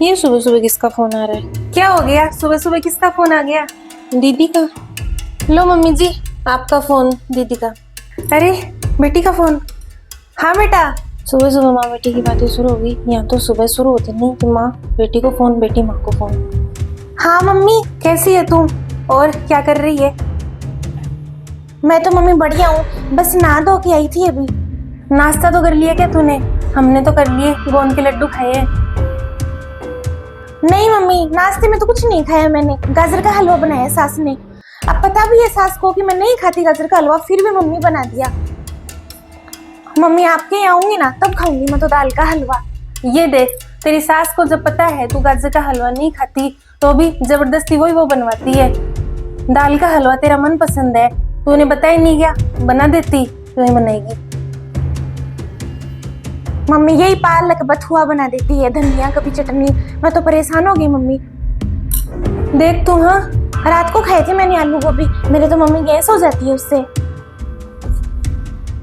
ये सुबह सुबह किसका फोन आ रहा है? क्या हो गया? सुबह सुबह किसका फोन आ गया? दीदी का। लो मम्मी जी, आपका फोन दीदी का। अरे बेटी का फोन। हाँ बेटा। सुबह सुबह माँ बेटी की बातें शुरू हो गई। यहाँ तो सुबह शुरू होती नहीं कि माँ बेटी को फोन, बेटी माँ को फोन। हाँ मम्मी, कैसी है तू और क्या कर रही है? मैं तो मम्मी बढ़िया हूँ, बस नहा धो के आई थी अभी। नाश्ता तो कर लिया क्या तूने? हमने तो कर लिए, गोंद के लड्डू खाए हैं। नहीं मम्मी, नाश्ते में तो कुछ नहीं खाया मैंने। गाजर का हलवा बनाया सास ने। अब पता भी है सास को कि मैं नहीं खाती गाजर का हलवा, फिर भी मम्मी बना दिया। मम्मी आपके यहाँ आऊंगी ना तब खाऊंगी मैं तो दाल का हलवा। ये देख, तेरी सास को जब पता है तू गाजर का हलवा नहीं खाती तो भी जबरदस्ती वही वो बनवाती है। दाल का हलवा तेरा मन पसंद है, तूने बताया नहीं क्या? बना देती, तू ही बनाएगी। मम्मी यही पालक बथुआ बना देती है, धनिया कभी चटनी। मैं तो परेशान हो गई मम्मी। देख तू, हाँ रात को खाए थे मैंने आलू गोभी, मेरे तो मम्मी गैस हो जाती है उससे।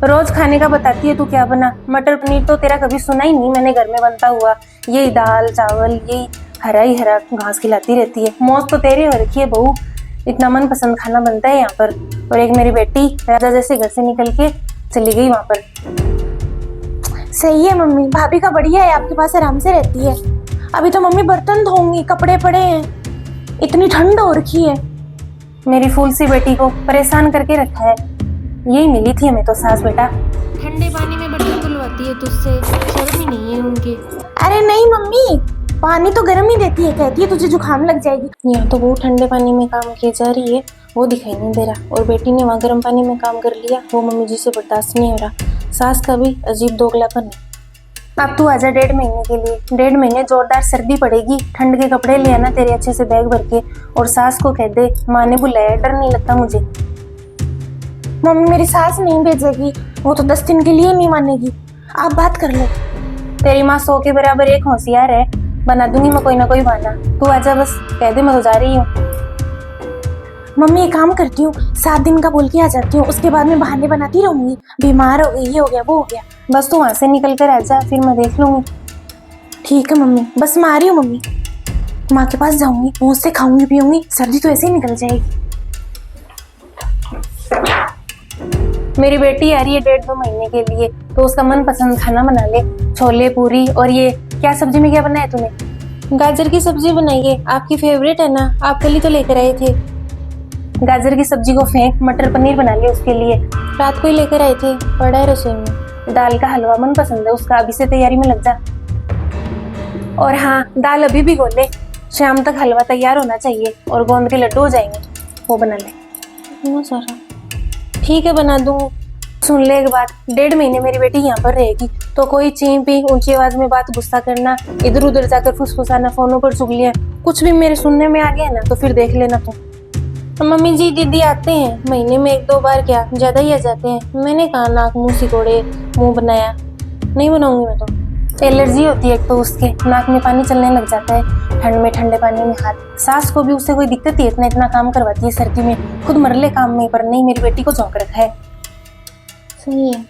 रोज खाने का बताती है तू क्या बना। मटर पनीर तो तेरा कभी सुना ही नहीं मैंने घर में बनता हुआ। यही दाल चावल, यही हरा ही हरा घास खिलाती रहती है। मौज तो तेरी हो रखी है बहू, इतना मन पसंद खाना बनता है यहाँ पर। और एक मेरी बेटी राजा जैसे घर से निकल के चली गई वहां पर। सही है मम्मी, भाभी का बढ़िया है, आपके पास आराम से रहती है। अभी तो मम्मी बर्तन धोंगी, कपड़े पड़े हैं, इतनी ठंड हो रखी है। मेरी फूल सी बेटी को परेशान करके रखा है। यही मिली थी हमें तो सास बेटा। ठंडे पानी में बर्तन धुलवाती है तुझसे, शर्म ही नहीं है उनकी। अरे नहीं मम्मी, पानी तो गर्म ही देती है, कहती है तुझे जुकाम लग जाएगी। यहाँ तो बहुत ठंडे पानी में काम किए जा रही है, वो दिखाई नहीं दे रहा। और बेटी ने वहाँ गर्म पानी में काम कर लिया, वो मम्मी जी से बर्दाश्त नहीं हो रहा। सास का भी अजीब दोगलापन है। अब तू आजा 1.5 महीने के लिए। 1.5 महीने जोरदार सर्दी पड़ेगी, ठंड के कपड़े ले आना तेरे अच्छे से बैग भर के। और सास को कह दे माँ ने बुलाया, डर नहीं लगता मुझे। मम्मी मेरी सास नहीं भेजेगी, वो तो 10 दिन के लिए नहीं मानेगी। आप बात कर लो। तेरी माँ 100 के बराबर एक होशियार है, बना दूंगी मैं कोई ना कोई बहाना। तू आजा, बस कह दे मैं तो जा रही हूँ। मम्मी एक काम करती हूँ, 7 दिन का बोल के आ जाती हूँ, उसके बाद मैं बहाने बनाती रहूंगी। बीमार हो गई, ये हो गया वो हो गया। बस तू वहां से निकल कर आजा, फिर मैं देख लूंगी। ठीक है मम्मी, बस मैं आ रही हूँ मम्मी। माँ के पास जाऊंगी, मुंह से खाऊंगी पीऊंगी, सर्दी तो ऐसे ही निकल जाएगी। मेरी बेटी आ रही है 1.5-2 महीने के लिए, तो उसका मन पसंद खाना बना ले। छोले पूरी। और ये क्या सब्जी में क्या बनाया तूने? गाजर की सब्जी बनाई है, आपकी फेवरेट है ना, आप कल ही तो लेकर आए थे। गाजर की सब्जी को फेंक, मटर पनीर बना ले उसके लिए। रात को ही लेकर आए थे, पड़ा है रसोई में। दाल का हलवा मन पसंद है उसका, अभी से तैयारी में लग जा। और हाँ, दाल अभी भी गोल ले, शाम तक हलवा तैयार होना चाहिए और गोंद के लड्डू हो जाएंगे, वो बना ले। इतना सारा ठीक है, बना दूंगी। सुन ले एक बात, 1.5 महीने मेरी बेटी यहाँ पर रहेगी, तो कोई चीं पी ऊंची आवाज में बात गुस्सा करना, इधर उधर जाकर फुसफुसाना, फोनों पर चुगलियां, कुछ भी मेरे सुनने में आ गया ना तो फिर देख लेना तू। मम्मी जी दीदी आते हैं महीने में 1-2 बार, क्या ज्यादा ही आ जाते हैं। मैंने कहा नाक मुंह सिकोड़े, मुंह बनाया, नहीं बनाऊंगी मैं तो। एलर्जी होती है एक तो उसके, नाक में पानी चलने लग जाता है, ठंड में ठंडे पानी में हाथ। सास को भी उससे कोई दिक्कत ही, इतना इतना काम करवाती है सर्दी में, खुद मर ले काम में, पर नहीं मेरी बेटी को झोंक रखा है। सही है।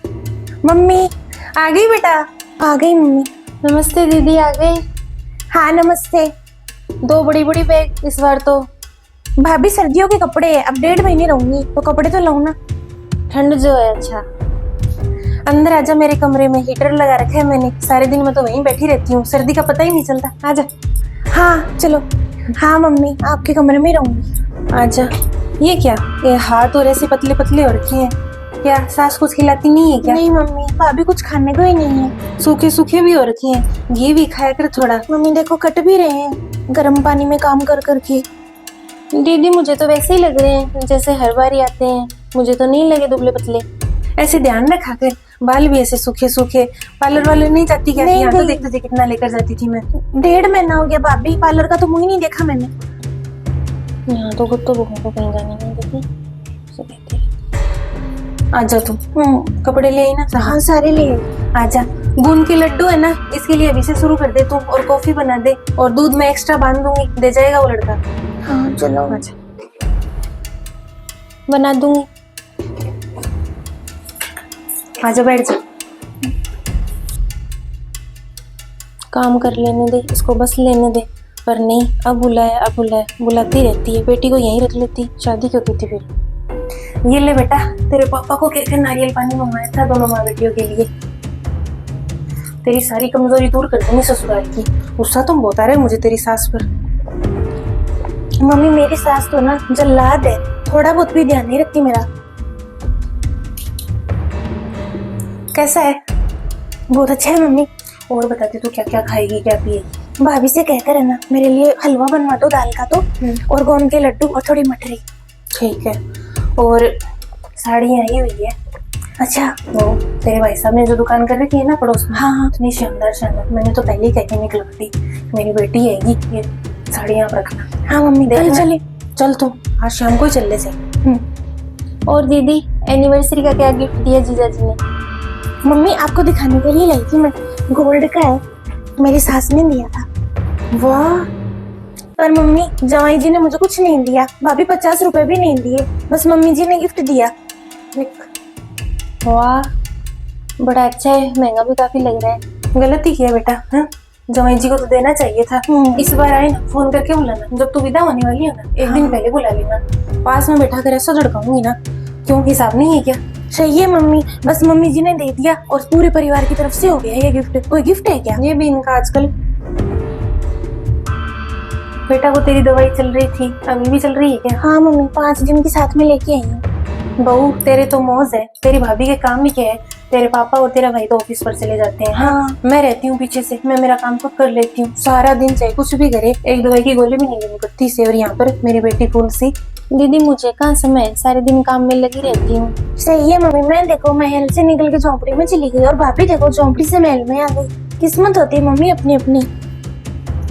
मम्मी आ गई बेटा? आ गई मम्मी। नमस्ते दीदी, आ गए? हाँ नमस्ते। 2 बड़ी बड़ी बैग इस बार तो। भाभी सर्दियों के कपड़े है, अब 1.5 महीने रहूंगी तो कपड़े तो लाऊं ना। ठंड जो है। अच्छा अंदर आजा, मेरे कमरे में हीटर लगा रखा है मैंने, सारे दिन मैं तो वहीं बैठी रहती हूँ, सर्दी का पता ही नहीं चलता। आजा। हाँ चलो। हाँ मम्मी, आपके कमरे में रहूंगी। आजा। ये क्या, ये हाथ और ऐसे पतले पतले हो रखे हैं, क्या सास कुछ खिलाती नहीं है क्या? नहीं मम्मी, भाभी कुछ खाने को ही नहीं है। सूखे सूखे भी हो रखे हैं, घी भी खाया कर थोड़ा। मम्मी देखो कट भी रहे हैं गर्म पानी में काम कर करके। दीदी मुझे तो वैसे ही लग रहे हैं जैसे हर बार ही आते हैं, मुझे तो नहीं लगे दुबले पतले। ऐसे ध्यान रखा कर, बाल भी ऐसे सूखे सूखे। पार्लर वाले नहीं जाती क्या? यहाँ तो देखते थे कितना लेकर जाती थी मैं। 1.5 महीना हो गया भाभी, पार्लर का तो मुंह ही नहीं देखा मैंने। यहाँ तो खुद तो बहू को कहीं जाने नहीं देती। आजा तू, कपड़े ले आई ना? हाँ सारे ले आई। आजा, गोंद के लड्डू है ना, इसके लिए अभी से शुरू कर दे तू, और कॉफी बना दे, और दूध में एक्स्ट्रा बांध दूंगी, दे जाएगा वो लड़का। हाँ चलो। आजा, बना दूंगी। आजा बैठ जा। काम कर लेने दे, इसको बस लेने दे। पर नहीं, अब बुलाया बुलाती रहती है। बेटी को यहीं रख लेती, शादी क्यों की थी फिर। ये ले बेटा, तेरे पापा को कहकर नारियल पानी मंगाया था दोनों माँ बेटियों के लिए। तेरी सारी कमजोरी दूर कर दूंगी ससुराल की। गुस्सा तुम बहुत आ रहे हो मुझे तेरी सास पर। मम्मी मेरी सास तो ना जल्लाद है, थोड़ा बहुत भी ध्यान नहीं रखती मेरा। कैसा है? बहुत अच्छा है मम्मी। और बता दे तू क्या क्या खाएगी क्या पिएगी। भाभी से कहकर है ना मेरे लिए हलवा बनवा दो दाल का तो, और गोंद के लड्डू और थोड़ी मठरी। ठीक है। और साड़ी आई हुई है। अच्छा, वो तेरे भाई साहब ने जो दुकान कर रखी है ना पड़ोस में, हाँ इतनी शानदार शानदार, मैंने तो पहले ही कह के निकल दी मेरी बेटी आएगी, ये साड़ी आप रखना। हाँ मम्मी देख चले। चल तू आज शाम को ही चल ले से। और दीदी, एनिवर्सरी का क्या गिफ्ट दिया जीजा जी ने? मम्मी आपको दिखाने के लिए लाई थी मैं, गोल्ड का है, मेरी सास ने दिया था। वाह। पर मम्मी जवाई जी ने मुझे कुछ नहीं दिया, भाभी 50 रुपए भी नहीं दिए, बस मम्मी जी ने गिफ्ट दिया। वाह, बड़ा अच्छा है, महंगा भी काफी लग रहा है। गलती किया बेटा, हाँ जवाई जी को तो देना चाहिए था। इस बार आए ना फोन करके बुलाना, जब तू विदा होने वाली है ना एक दिन पहले बुला लेना, पास में बैठा कर ऐसा झड़काऊंगी ना, क्यों हिसाब नहीं है क्या? सही है मम्मी, बस मम्मी जी ने दे दिया और पूरे परिवार की तरफ से हो गया ये गिफ्ट। कोई गिफ्ट है क्या? ये भी इनका आजकल। बेटा वो तेरी दवाई चल रही थी, अभी भी चल रही है क्या? हाँ मम्मी, 5 दिन की साथ में लेके आई हूँ। बहू तेरे तो मौज है, तेरी भाभी के काम ही क्या है, तेरे पापा और तेरा भाई तो ऑफिस पर चले जाते हैं। हाँ मैं रहती हूँ पीछे से, मैं मेरा काम खुद कर लेती हूँ, सारा दिन चाहे कुछ भी करे एक दवाई की गोली भी नहीं लेनी पड़ती से। और यहाँ पर मेरी बेटी फूल सी। दीदी मुझे कहाँ समय, सारे दिन काम में लगी रहती हूँ। सही है मम्मी, मैं देखो महल से निकल के झोंपड़ी में चली गई और भाभी देखो झोंपड़ी से महल में आ गई। किस्मत होती है मम्मी अपनी अपनी।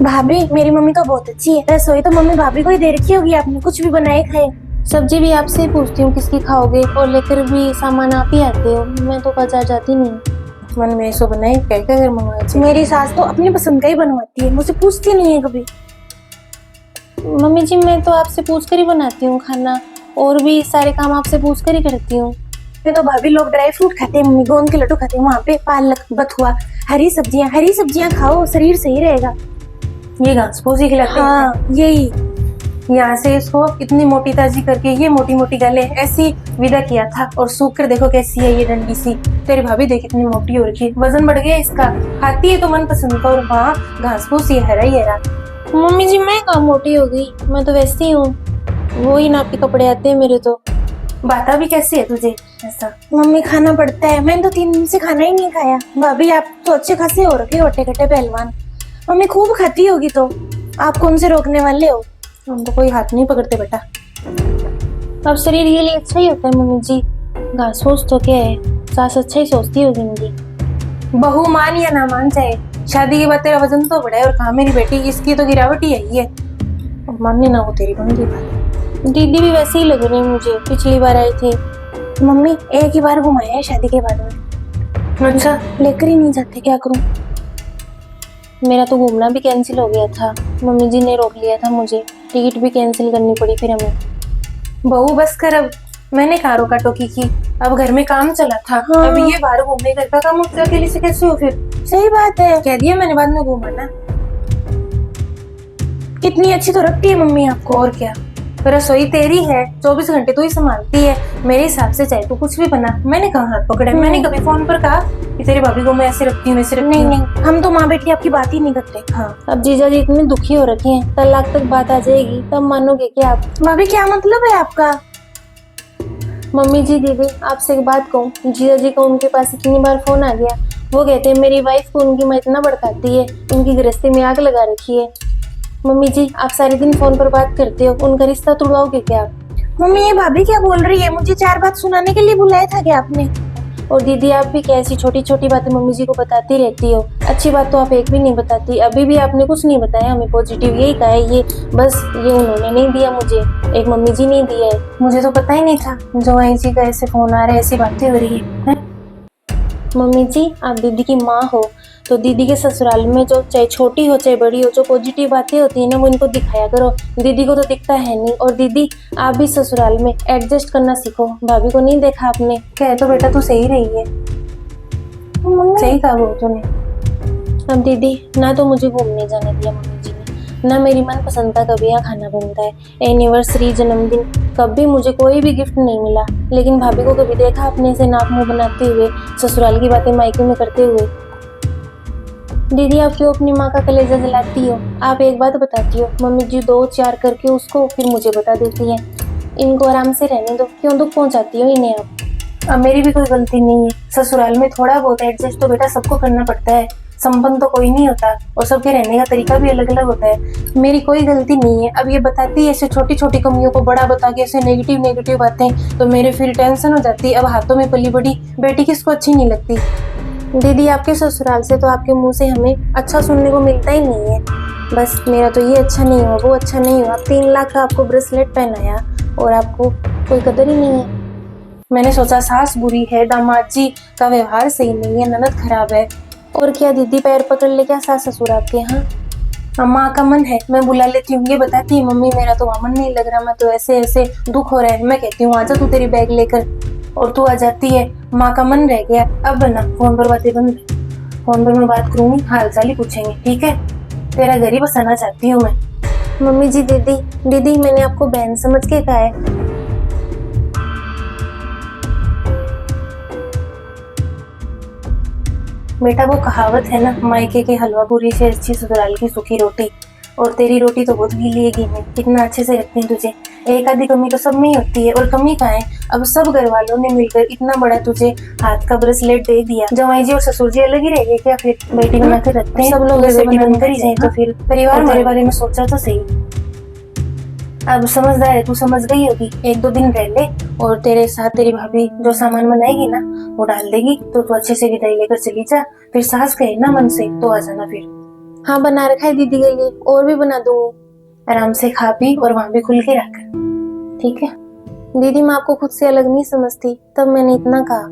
भाभी मेरी मम्मी तो बहुत अच्छी है, रसोई तो मम्मी भाभी को ही दे रखी होगी आपने, कुछ भी बनाए खाए। सब्जी भी आपसे ही पूछती हूँ किसकी खाओगे, और लेकर भी सामान आप ही आते हो, मैं तो बाजार जाती नहीं। मन में ऐसा बनाए क्या क्या कर मंगवाए। मेरी सास तो अपनी पसंद का ही बनवाती है, मुझे पूछती नहीं है कभी। मम्मी जी मैं तो आपसे पूछ कर ही बनाती हूँ खाना, और भी सारे काम आपसे पूछ कर ही करती हूँ। मैं तो भाभी लोग ड्राई फ्रूट खाते हैं, मम्मी गोंद के लड्डू खाते हैं, वहाँ पे पालक बथुआ हरी सब्जियां खाओ, शरीर सही रहेगा। ये घास फूस ही खिलाते हैं। हाँ यही, यहाँ से इसको इतनी मोटी ताजी करके ये मोटी मोटी गाले ऐसी विदा किया था, और सूख कर देखो कैसी है ये डंडी सी। तेरी भाभी देख इतनी मोटी हो रखी है, वजन बढ़ गया इसका, खाती है तो मन पसंद का, और वहाँ घास फूस ये हरा ही हरा। मम्मी जी मैं कहाँ मोटी हो गई, मैं तो वैसी हूँ, वो ही नापी कपड़े आते हैं मेरे तो। बाता भी कैसी है तुझे ऐसा? मम्मी खाना पड़ता है, मैंने तो 3 दिन से खाना ही नहीं खाया। भाभी आप तो अच्छे खासे हो रखे, हट्टे कट्टे पहलवान। मम्मी खूब खाती होगी तो आप कौन से रोकने वाले हो? हम तो कोई हाथ नहीं पकड़ते बेटा। अब शरीर के लिए अच्छा ही होता है मम्मी जी, घास फूस तो क्या है, सास अच्छा ही सोचती होगी इनकी। बहू मान या ना मान, चाहे शादी के बाद तेरा वजन तो बढ़ा है, और कहा मेरी बेटी इसकी तो गिरावट ही आई है, और मानने ना हो तेरी बंदी बात। दीदी भी वैसे ही लग रही है मुझे, पिछली बार आए थे। मम्मी एक ही बार घुमाया है शादी के बाद में। अच्छा लेकर ही नहीं जाते, क्या करूं? मेरा तो घूमना भी कैंसिल हो गया था, मम्मी जी ने रोक लिया था मुझे, टिकट भी कैंसिल करनी पड़ी फिर हमें। बहू बस कर, अब मैंने कहा रोका टोकी की, अब घर में काम चला था। हाँ। अब ये बाहर घूमने घर का काम उससे अकेले से कैसे हो फिर? सही बात है, कह दिया मैंने बाद में घूमाना। कितनी अच्छी तो रखती है मम्मी आपको, और क्या। रसोई तेरी है, 24 घंटे तो ही संभालती है, मेरे हिसाब से चाहे तो कुछ भी बना। मैंने कहा हाथ पकड़ा, मैंने कभी फोन पर कहा कि तेरी भाभी को मैं ऐसे रखती हूँ वैसे रखती हूँ? नहीं, हम तो माँ बेटी आपकी बात ही नहीं करते। हाँ अब जीजा जी इतने दुखी हो रखे हैं, तलाक तक बात आ जाएगी तब मानोगे क्या आप? भाभी क्या मतलब है आपका? मम्मी जी दीदी आपसे एक बात कहूँ, जीजा जी को उनके पास इतनी बार फोन आ गया, वो कहते हैं मेरी वाइफ को उनकी माँ इतना भड़काती है, उनकी गृहस्थी में आग लगा रखी है। मम्मी जी आप सारे दिन फोन पर बात करते हो, उनका रिश्ता तोड़वाओगे क्या आप? मम्मी ये भाभी क्या बोल रही है, मुझे 4 बात सुनाने के लिए बुलाया था क्या आपने? और दीदी आप भी क्या ऐसी छोटी छोटी बातें मम्मी जी को बताती रहती हो, अच्छी बात तो आप एक भी नहीं बताती। अभी भी आपने कुछ नहीं बताया हमें पॉजिटिव, यही कहा है ये बस, ये उन्होंने नहीं दिया मुझे, एक मम्मी जी ने दिया है। मुझे तो पता ही नहीं था जवाई जी का ऐसे फोन आ रहा है, ऐसी बातें हो रही है। मम्मी जी आप दीदी की माँ हो, तो दीदी के ससुराल में जो चाहे छोटी हो चाहे बड़ी हो, जो पॉजिटिव बातें होती है ना वो इनको दिखाया करो, दीदी को तो दिखता है नहीं। और दीदी आप भी ससुराल में एडजस्ट करना सीखो, भाभी को नहीं देखा आपने। कह तो बेटा तू सही रही है, सही कहा वो तूने। अब दीदी ना तो मुझे घूमने जाने दिया मम्मी जी ने, ना मेरी मनपसंद का कभी यहाँ खाना बनता है, एनिवर्सरी जन्मदिन कभी मुझे कोई भी गिफ्ट नहीं मिला। लेकिन भाभी को कभी देखा अपने से नाक मुंह बनाते हुए, ससुराल की बातें मायके में करते हुए? दीदी आप क्यों अपनी माँ का कलेजा जलाती हो? आप एक बात बताती हो, मम्मी जी दो चार करके उसको फिर मुझे बता देती हैं। इनको आराम से रहने दो, क्यों दुख पहुंचाती हो इन्हें आप? अब मेरी भी कोई गलती नहीं है। ससुराल में थोड़ा बहुत एडजस्ट तो बेटा सबको करना पड़ता है। संबंध तो कोई नहीं होता और सबके रहने का तरीका भी अलग अलग होता है। मेरी कोई गलती नहीं है। अब ये बताती है ऐसे छोटी छोटी कमियों को बड़ा बता के, ऐसे नेगेटिव नेगेटिव बातें, तो मेरे फिर टेंशन हो जाती है। अब हाथों में पली बड़ी बेटी किसको अच्छी नहीं लगती? दीदी आपके ससुराल से तो आपके मुंह से हमें अच्छा सुनने को मिलता ही नहीं है। बस मेरा तो ये अच्छा नहीं हुआ, वो अच्छा नहीं हुआ, 3 लाख का आपको ब्रेसलेट पहनाया और आपको कोई कदर ही नहीं है। मैंने सोचा सास बुरी है, दामाद जी का व्यवहार सही नहीं है, ननद खराब है। और क्या दीदी, पैर पकड़ ले क्या सास ससुर आपके? यहाँ अम्मा का मन है मैं बुला लेती हूँ। ये बताती है मम्मी मेरा तो वहाँ मन नहीं लग रहा, मैं तो ऐसे ऐसे दुख हो रहा है। मैं कहती हूँ आजा तू तेरी बैग लेकर, और तू आ जाती है। माँ का मन रह गया। अब ना फोन पर बातें बंद, फोन पर मैं बात करूंगी, हाल चाल ही पूछेंगे, ठीक है? तेरा घर ही बसाना चाहती हूँ मैं। मम्मी जी दीदी दीदी मैंने आपको बहन समझ के कहा है। बेटा वो कहावत है ना, मायके के हलवा पूरी से अच्छी ससुराल की सूखी रोटी। और तेरी रोटी तो बहुत गीली है घी में, कितना अच्छे से रखती है तुझे। एक आधी कमी तो सब में ही होती है, और कमी कहाँ है? अब सब घर वालों ने मिलकर इतना बड़ा तुझे हाथ का ब्रेसलेट दे दिया। जवाई जी और ससुर जी अलग ही रह गए क्या? फिर बेटी बना कर रखते हैं सब लोग बेटी बेटी बनकर ही जाए। तो फिर परिवार मेरे बारे में सोचा तो सही। अब समझदार है तू, समझ गई होगी। 1-2 दिन रह ले, और तेरे साथ तेरी भाभी जो सामान बनाएगी ना वो डाल देगी, तो तू अच्छे से विदाई लेकर चली जा। फिर सास कहे ना मन से तो आ जाना फिर। हाँ बना रखा है दीदी के लिए, और भी बना दूंगी। आराम से खा पी और वहां भी खुल के रख, ठीक है? दीदी मैं आपको खुद से अलग नहीं समझती, तब मैंने इतना कहा।